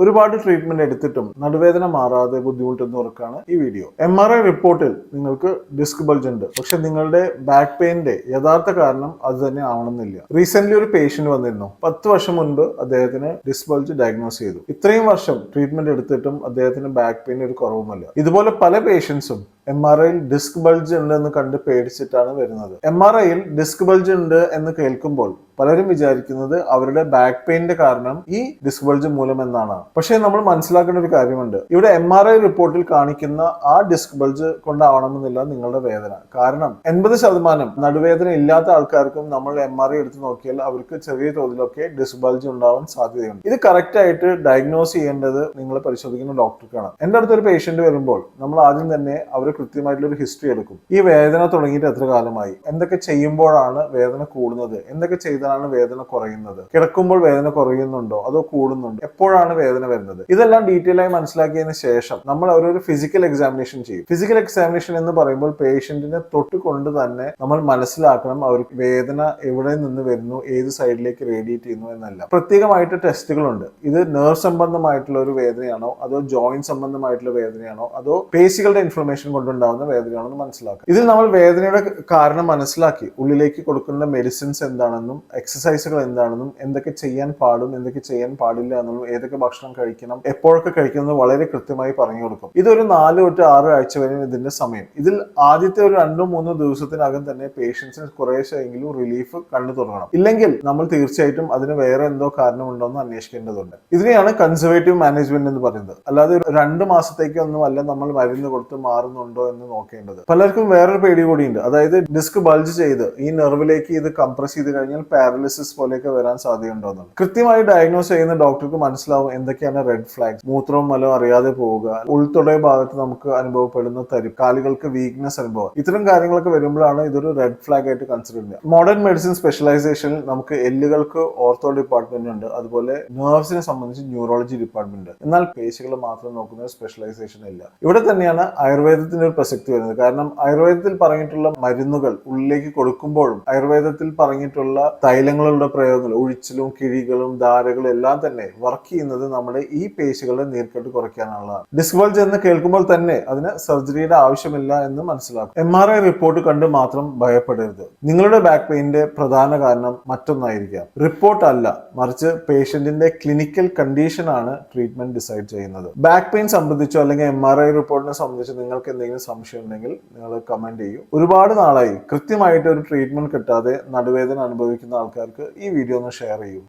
ഒരുപാട് ട്രീറ്റ്മെന്റ് എടുത്തിട്ടും നടുവേദന മാറാതെ ബുദ്ധിമുട്ടുന്നവർക്കാണ് ഈ വീഡിയോ. MRI റിപ്പോർട്ടിൽ നിങ്ങൾക്ക് ഡിസ്ക് ബൾജ് ഉണ്ട്, പക്ഷെ നിങ്ങളുടെ ബാക്ക് പെയിന്റെ യഥാർത്ഥ കാരണം അത് തന്നെ ആവണമെന്നില്ല. റീസെന്റ് ഒരു പേഷ്യന്റ് വന്നിരുന്നു. 10 വർഷം മുൻപ് അദ്ദേഹത്തിന് ഡിസ്ക് ബൾജ് ഡയഗ്നോസ് ചെയ്തു. ഇത്രയും വർഷം ട്രീറ്റ്മെന്റ് എടുത്തിട്ടും അദ്ദേഹത്തിന് ബാക്ക് പെയിൻ ഒരു കുറവുമല്ല. ഇതുപോലെ പല പേഷ്യൻസും MRIയിൽ ഡിസ്ക് ബൾജ് ഉണ്ടെന്ന് കണ്ട് പേടിച്ചിട്ടാണ് വരുന്നത്. MRIയിൽ ഡിസ്ക് ബൾജ് ഉണ്ട് എന്ന് കേൾക്കുമ്പോൾ പലരും വിചാരിക്കുന്നത് അവരുടെ ബാക്ക് പെയിന്റെ കാരണം ഈ ഡിസ്ക് ബൾജ് മൂലം എന്നാണ്. പക്ഷേ നമ്മൾ മനസ്സിലാക്കേണ്ട ഒരു കാര്യമുണ്ട്. ഇവിടെ MRI റിപ്പോർട്ടിൽ കാണിക്കുന്ന ആ ഡിസ്ക് ബൾജ് കൊണ്ടാവണമെന്നില്ല നിങ്ങളുടെ വേദന. കാരണം 80% നടുവേദന ഇല്ലാത്ത ആൾക്കാർക്കും നമ്മൾ MRI എടുത്ത് നോക്കിയാൽ അവർക്ക് ചെറിയ തോതിലൊക്കെ ഡിസ്ക് ബൾജ് ഉണ്ടാവാൻ സാധ്യതയുണ്ട്. ഇത് കറക്റ്റ് ആയിട്ട് ഡയഗ്നോസ് ചെയ്യേണ്ടത് നിങ്ങൾ പരിശോധിക്കുന്ന ഡോക്ടർക്കാണ്. എന്റെ അടുത്തൊരു പേഷ്യന്റ് വരുമ്പോൾ നമ്മൾ ആദ്യം തന്നെ അവർ കൃത്യമായിട്ടുള്ള ഒരു ഹിസ്റ്ററി എടുക്കും. ഈ വേദന തുടങ്ങിയിട്ട് എത്ര കാലമായി, എന്തൊക്കെ ചെയ്യുമ്പോഴാണ് വേദന കൂടുന്നത്, എന്തൊക്കെ ചെയ്താലാണ് വേദന കുറയുന്നത്, കിടക്കുമ്പോൾ വേദന കുറയുന്നുണ്ടോ അതോ കൂടുന്നുണ്ടോ, എപ്പോഴാണ് വേദന വരുന്നത്, ഇതെല്ലാം ഡീറ്റെയിൽ ആയി മനസ്സിലാക്കിയതിന് ശേഷം നമ്മൾ അവരൊരു ഫിസിക്കൽ എക്സാമിനേഷൻ ചെയ്യും. ഫിസിക്കൽ എക്സാമിനേഷൻ എന്ന് പറയുമ്പോൾ പേഷ്യന്റിനെ തൊട്ടുകൊണ്ട് തന്നെ നമ്മൾ മനസ്സിലാക്കണം അവർക്ക് വേദന എവിടെ നിന്ന് വരുന്നു, ഏത് സൈഡിലേക്ക് റേഡിയേറ്റ് ചെയ്യുന്നു എന്നല്ല. പ്രത്യേകമായിട്ട് ടെസ്റ്റുകളുണ്ട്. ഇത് നെർവ് സംബന്ധമായിട്ടുള്ള ഒരു വേദനയാണോ അതോ ജോയിന്റ് സംബന്ധമായിട്ടുള്ള വേദനയാണോ അതോ പേശികളുടെ ഇൻഫ്ലമേഷൻ കൊണ്ടുണ്ടാവുന്ന വേദനയാണെന്ന് മനസ്സിലാക്കുക. ഇതിൽ നമ്മൾ വേദനയുടെ കാരണം മനസ്സിലാക്കി ഉള്ളിലേക്ക് കൊടുക്കുന്ന മെഡിസിൻസ് എന്താണെന്നും എക്സസൈസുകൾ എന്താണെന്നും എന്തൊക്കെ ചെയ്യാൻ പാടും എന്തൊക്കെ ചെയ്യാൻ പാടില്ല എന്നും ഏതൊക്കെ ഭക്ഷണം കഴിക്കണം എപ്പോഴൊക്കെ കഴിക്കുന്നത് വളരെ കൃത്യമായി പറഞ്ഞു കൊടുക്കും. ഇതൊരു 4 തൊട്ട് 6 ആഴ്ച വരെ ഇതിന്റെ സമയം. ഇതിൽ ആദ്യത്തെ ഒരു 2-3 ദിവസത്തിനകം തന്നെ പേഷ്യൻസിന് കുറേശ്ശെങ്കിലും റിലീഫ് കണ്ടു തുടങ്ങണം. ഇല്ലെങ്കിൽ നമ്മൾ തീർച്ചയായിട്ടും അതിന് വേറെ എന്തോ കാരണമുണ്ടോ എന്ന് അന്വേഷിക്കേണ്ടതുണ്ട്. ഇതിനെയാണ് കൺസർവേറ്റീവ് മാനേജ്മെന്റ് എന്ന് പറയുന്നത്. അല്ലാതെ 2 മാസത്തേക്കൊന്നും അല്ല നമ്മൾ മരുന്ന് കൊടുത്ത് മാറുന്നുണ്ടോ എന്ന് നോക്കേണ്ടത്. പലർക്കും വേറൊരു പേടി കൂടിയുണ്ട്. അതായത് ഡിസ്ക് ബൾജ് ചെയ്ത് ഈ നെർവിലേക്ക് ഇത് കംപ്രസ് ചെയ്ത് കഴിഞ്ഞാൽ പാരലിസിസ് പോലെയൊക്കെ വരാൻ സാധ്യതയുണ്ടോ എന്നുള്ളത്. കൃത്യമായി ഡയഗ്നോസ് ചെയ്യുന്ന ഡോക്ടർക്ക് മനസ്സിലാവും എന്തൊക്കെയാണ് റെഡ് ഫ്ലാഗ്സ്. മൂത്രവും മലവും അറിയാതെ പോവുക, ഉൾത്തൊടയ ഭാഗത്ത് നമുക്ക് അനുഭവപ്പെടുന്ന തരിപ്പ്, കാലുകൾക്ക് വീക്ക്നെസ് അനുഭവം, ഇത്തരം കാര്യങ്ങളൊക്കെ വരുമ്പോഴാണ് ഇതൊരു റെഡ് ഫ്ലാഗ് ആയിട്ട് കൺസിഡർ ചെയ്യുക. മോഡേൺ മെഡിസിൻ സ്പെഷ്യലൈസേഷനിൽ നമുക്ക് എല്ലുകൾക്ക് ഓർത്തോ ഡിപ്പാർട്ട്മെന്റ് ഉണ്ട്, അതുപോലെ നെർവ്സിനെ സംബന്ധിച്ച് ന്യൂറോളജി ഡിപ്പാർട്ട്മെന്റ്. എന്നാൽ പേശികൾ മാത്രം നോക്കുന്ന സ്പെഷ്യലൈസേഷൻ ഇല്ല. ഇവിടെ തന്നെയാണ് ആയുർവേദത്തിന്റെ ഒരു പ്രസക്തി വരുന്നത്. കാരണം ആയുർവേദത്തിൽ പറഞ്ഞിട്ടുള്ള മരുന്നുകൾ ഉള്ളിലേക്ക് കൊടുക്കുമ്പോഴും ആയുർവേദത്തിൽ പറഞ്ഞിട്ടുള്ള തൈലങ്ങളുടെ പ്രയോഗങ്ങൾ, ഒഴിച്ചിലും കിഴികളും ധാരകളും എല്ലാം തന്നെ വർക്ക് ചെയ്യുന്നത് നമ്മുടെ ഈ പേശികളുടെ നീർക്കെട്ട് കുറയ്ക്കാനുള്ളതാണ്. ഡിസ്ക് ബൾജ് എന്ന് കേൾക്കുമ്പോൾ തന്നെ അതിന് സർജറിയുടെ ആവശ്യമില്ല എന്ന് മനസ്സിലാക്കും. MRI റിപ്പോർട്ട് കണ്ട് മാത്രം ഭയപ്പെടരുത്. നിങ്ങളുടെ ബാക്ക് പെയിന്റെ പ്രധാന കാരണം മറ്റൊന്നായിരിക്കാം. റിപ്പോർട്ട് അല്ല, മറിച്ച് പേഷ്യന്റിന്റെ ക്ലിനിക്കൽ കണ്ടീഷൻ ആണ് ട്രീറ്റ്മെന്റ് ഡിസൈഡ് ചെയ്യുന്നത്. ബാക്ക് പെയിൻ സംബന്ധിച്ചോ അല്ലെങ്കിൽ MRI റിപ്പോർട്ടിനെ സംബന്ധിച്ചോ നിങ്ങൾക്ക് എന്തെങ്കിലും സംശയം ഉണ്ടെങ്കിൽ നിങ്ങൾ കമന്റ് ചെയ്യൂ. ഒരുപാട് നാളായി കൃത്യമായിട്ട് ഒരു ട്രീറ്റ്മെന്റ് കിട്ടാതെ നടുവേദന അനുഭവിക്കുന്ന ആൾക്കാർക്ക് ഈ വീഡിയോ ഒന്ന് ഷെയർ ചെയ്യൂ.